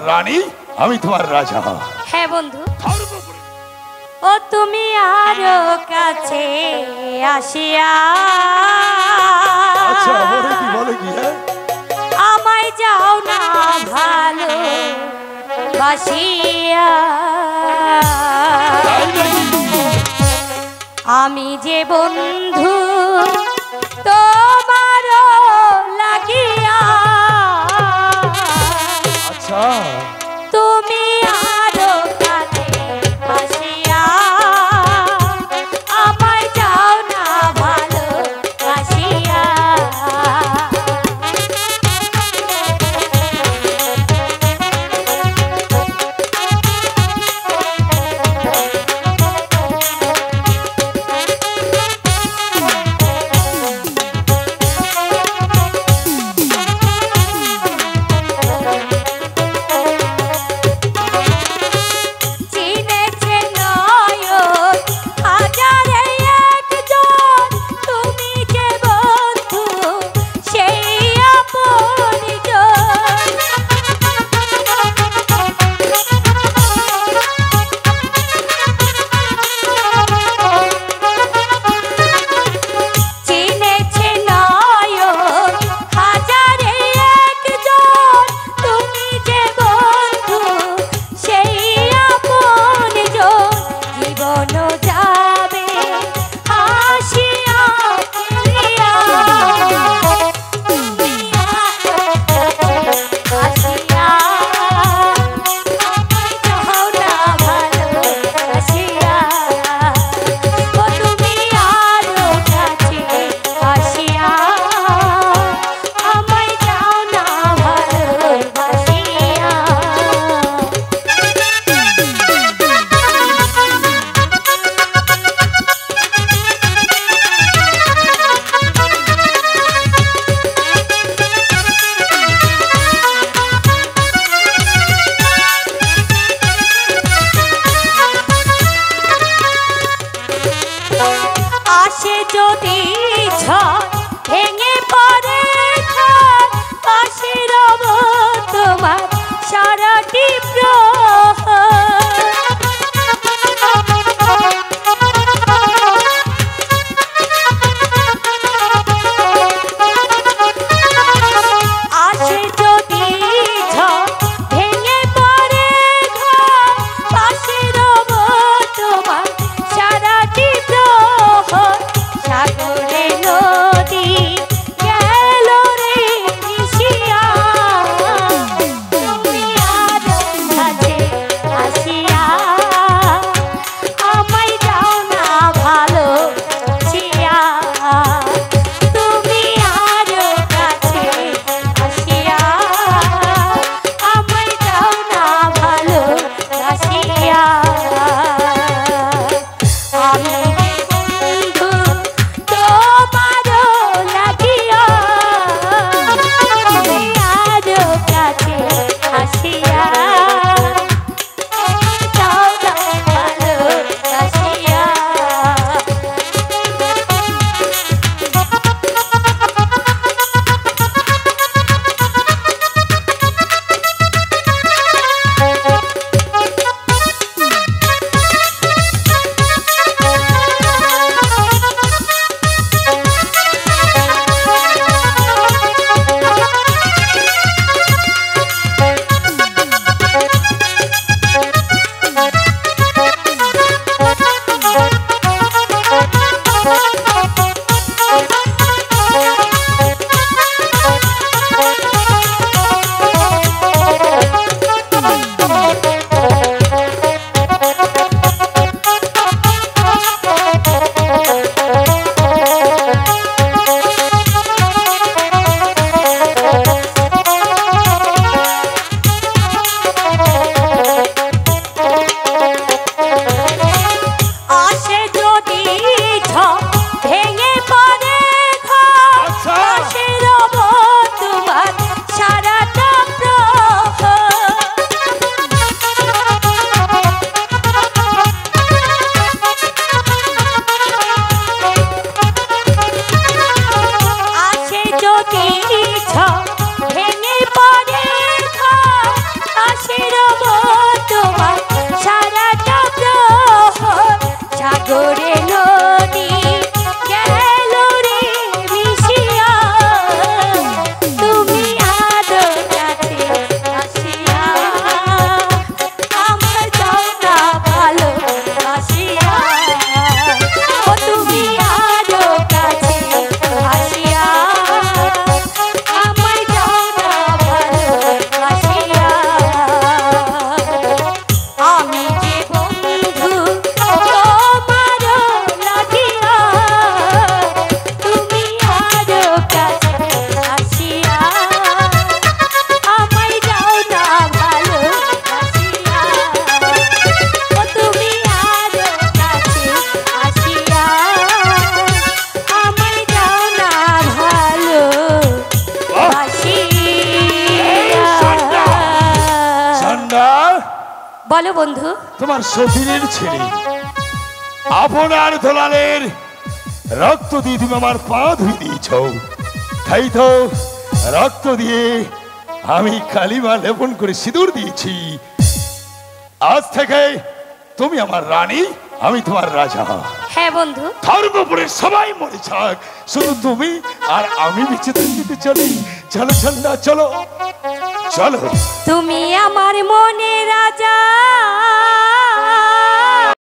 রানী, আমি তোমার রাজা। হ্যাঁ বন্ধু। ও তুমি আরো কাছে আসিয়া, আচ্ছা বলে কি আমায় যাও না ভালো বাসিয়া। আমি যে বন্ধু তোমার লাগিয়া, আচ্ছা তুমি আরো কাছে আসিয়া, আমায় যাও না ভালো বাসিয়া। বলো বন্ধু। তোমার সতীনের ছেলে আপনার দলালের রক্ত দিয়ে তুমি আমার পা ধুয়ে দিয়েছ, তাই তো রক্ত দিয়ে আমি কালিমা লেপন করে সিঁদুর দিয়েছি। আজ থেকে তুমি আমার রানী, আমি তোমার রাজা। হ্যাঁ বন্ধু। ধর্মপুরের সবাই মরে যাক, শুধু তুমি আর আমি বেঁচে থাকতে চলি। চলো চল না, চলো চলো। তুমি আমার মনে রাজা,